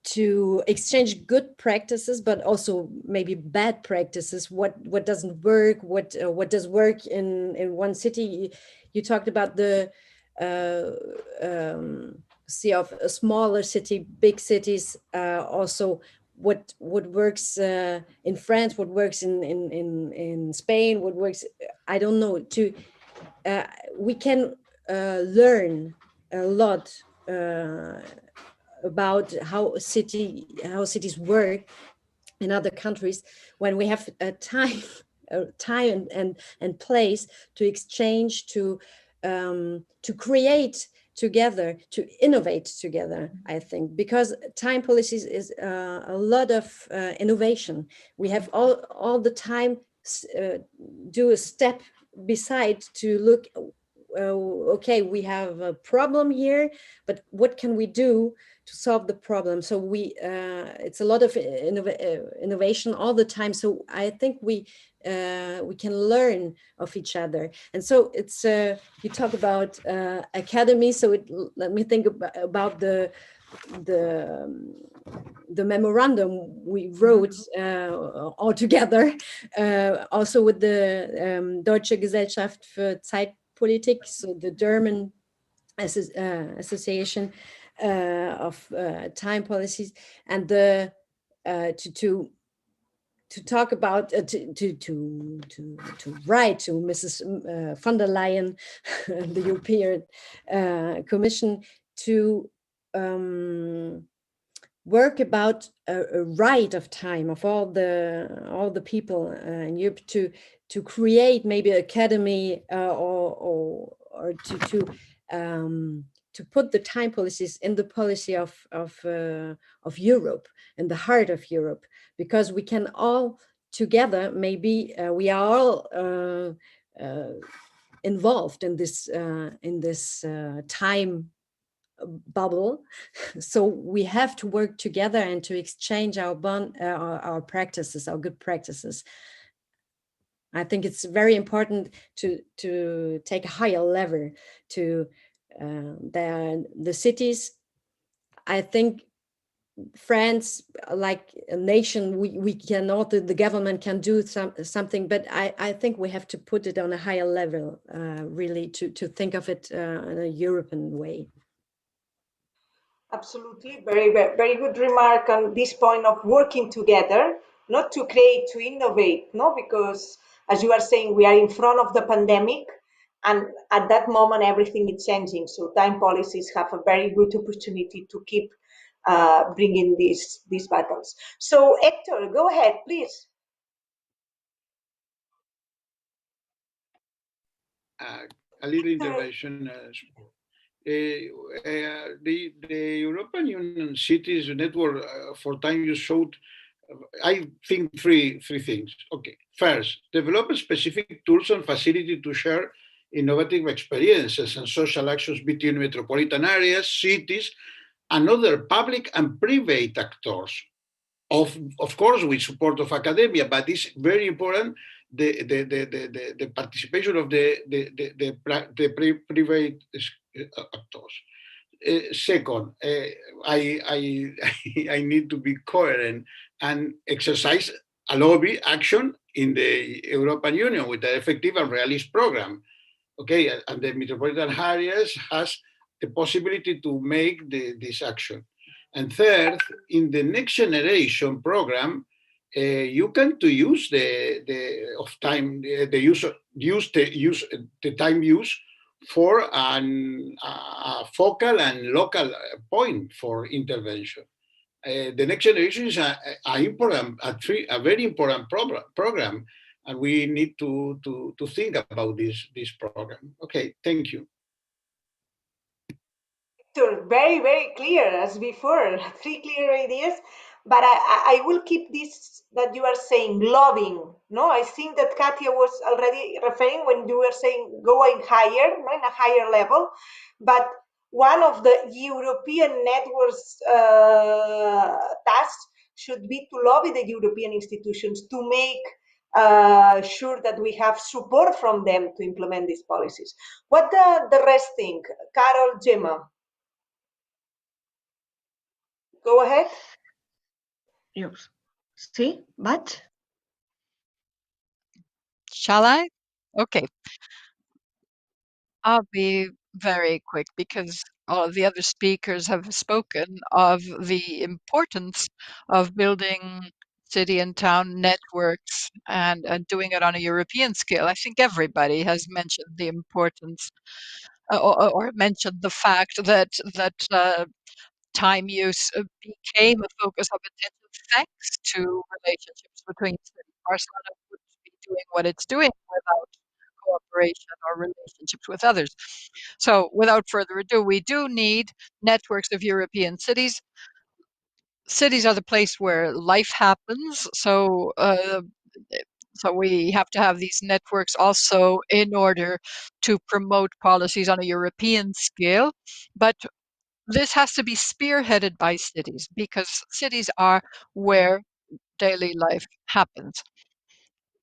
to exchange good practices, but also maybe bad practices. What doesn't work? What does work in one city? You talked about the see of a smaller city, big cities. Also, what works in France? What works in Spain? What works? I don't know. We can learn a lot about how cities work in other countries when we have time time and place to exchange, to create together, to innovate together, I think, because time policies is a lot of innovation. We have all the time do a step beside to look, okay, we have a problem here, but what can we do to solve the problem? So it's a lot of innovation all the time. So I think we can learn of each other. And so it's you talk about academy, so let me think about the memorandum we wrote all together, also with the Deutsche Gesellschaft für Zeitpolitik, so the German association of time policies, and to talk about to write to Mrs. von der Leyen, the European Commission, to work about a right of time of all the people in Europe, to create maybe academy or to put the time policies in the policy of Europe, in the heart of Europe, because we can all together, maybe we are all involved in this time bubble. So we have to work together and to exchange our practices, our good practices. I think it's very important to take a higher level to the cities. I think France, like a nation, we cannot, the government can do something, but I think we have to put it on a higher level, really, to think of it in a European way. Absolutely, very, very, very good remark on this point of working together, not to create, to innovate, no, because as you are saying, we are in front of the pandemic, and at that moment, everything is changing. So time policies have a very good opportunity to keep bringing these battles. So Héctor, go ahead, please. A little intervention. The European Union Cities Network for Time Use showed, I think, three things. Okay, first, develop specific tools and facility to share innovative experiences and social actions between metropolitan areas, cities, and other public and private actors. Of course, with support of academia, but it's very important the participation of the private actors. Second, I need to be coherent and exercise a lobby action in the European Union with an effective and realist program. Okay, and the metropolitan areas has the possibility to make this action. And third, in the next generation program, you can use the time use for a focal and local point for intervention. The next generation is a very important program, and we need to think about this program. Okay, thank you. Very, very clear as before, three clear ideas. But I will keep this that you are saying, lobbying. No, I think that Katia was already referring when you were saying going higher, no, in a higher level. But one of the European networks tasks should be to lobby the European institutions to make sure that we have support from them to implement these policies. What the rest think? Carol, Gemma? Go ahead. Yours. See, but Shall I? Okay. I'll be very quick because all of the other speakers have spoken of the importance of building city and town networks and doing it on a European scale. I think everybody has mentioned the importance or mentioned the fact that time use became a focus of attention thanks to relationships between cities. Barcelona would be doing what it's doing without cooperation or relationships with others. So without further ado, we do need networks of European cities. Cities are the place where life happens. So we have to have these networks also in order to promote policies on a European scale. But this has to be spearheaded by cities, because cities are where daily life happens.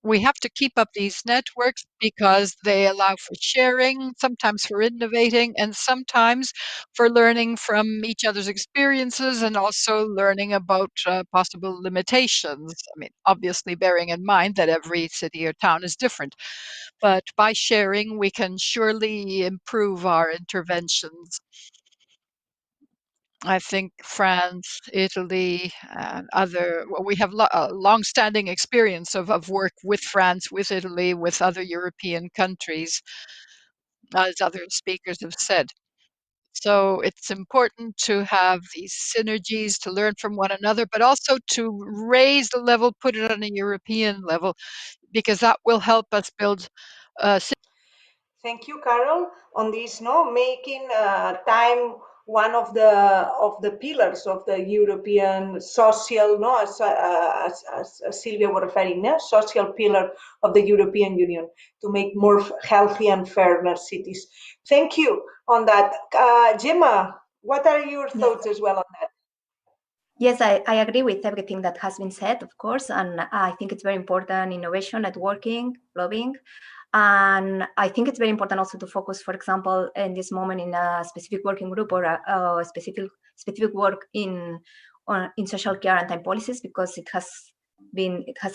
We have to keep up these networks because they allow for sharing, sometimes for innovating, and sometimes for learning from each other's experiences and also learning about possible limitations. I mean, obviously bearing in mind that every city or town is different. But by sharing, we can surely improve our interventions. I think France, Italy, and we have a long-standing experience of work with France, with Italy, with other European countries, as other speakers have said. So it's important to have these synergies, to learn from one another, but also to raise the level, put it on a European level, because that will help us build Thank you, Carol, on this, making time one of the pillars of the European social, as Silvia was referring, social pillar of the European Union to make more healthy and fairer cities. Thank you on that. Gemma, what are your thoughts as well on that? Yes, I agree with everything that has been said, of course, and I think it's very important, innovation, networking, lobbying. And I think it's very important also to focus, for example, in this moment in a specific working group or a specific work in social care and time policies, because it has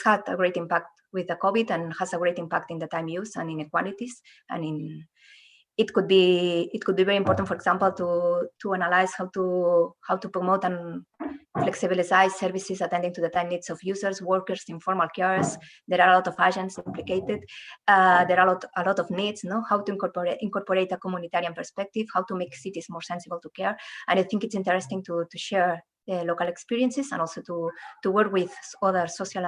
had a great impact with the COVID and has a great impact in the time use and inequalities, and it could be very important, for example, to analyze how to promote and flexibilize services attending to the time needs of users, workers, informal carers. There are a lot of agents implicated. There are a lot of needs, how to incorporate a communitarian perspective, how to make cities more sensible to care. And I think it's interesting to share local experiences and also to work with other social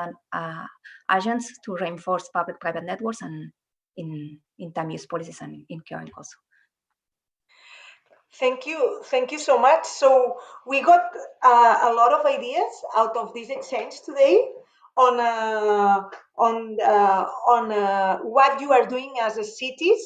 agents to reinforce public-private networks and in time use policies and in caring also. Thank you so much. So we got a lot of ideas out of this exchange today on what you are doing as a cities.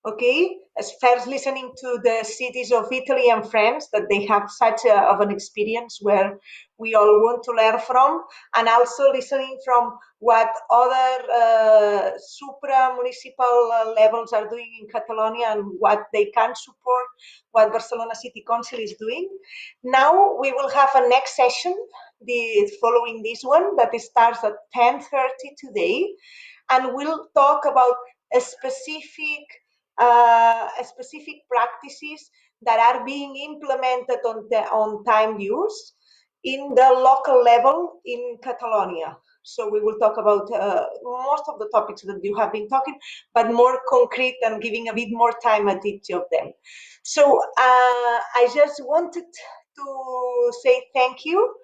Okay, as first listening to the cities of Italy and France, that they have such of an experience where we all want to learn from, and also listening from what other supra-municipal levels are doing in Catalonia and what they can support, what Barcelona City Council is doing. Now we will have a next session following this one that starts at 10:30 today, and we'll talk about a specific practices that are being implemented on time use in the local level in Catalonia. So we will talk about most of the topics that you have been talking, but more concrete and giving a bit more time at each of them. So I just wanted to say thank you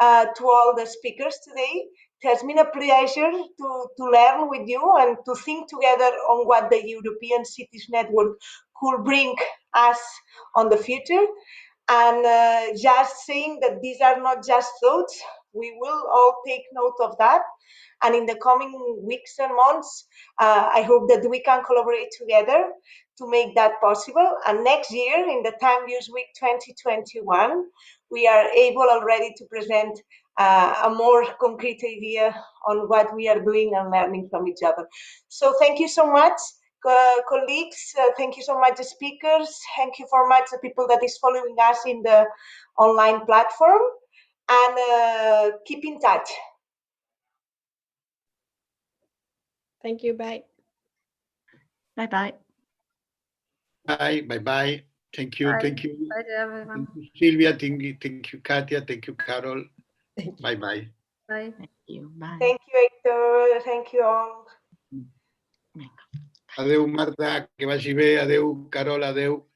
to all the speakers today. It has been a pleasure to learn with you and to think together on what the European Cities Network could bring us on the future. And just saying that these are not just thoughts, we will all take note of that. And in the coming weeks and months, I hope that we can collaborate together to make that possible. And next year, in the Time Use Week 2021, we are able already to present a more concrete idea on what we are doing and learning from each other. So thank you so much. Colleagues, thank you so much, speakers. Thank you so much, the people that is following us in the online platform, and keep in touch. Thank you. Bye. Bye-bye. Bye. Bye-bye. Thank you. Bye. Thank you. Bye to everyone. Thank you, Silvia. Thank you, Katia. Thank you, Carol. Bye-bye. Bye. Thank you. Bye. Thank you, Héctor. Thank you all. Adeu, Marta, que vagi bé. Adeu, Carol. Adeu.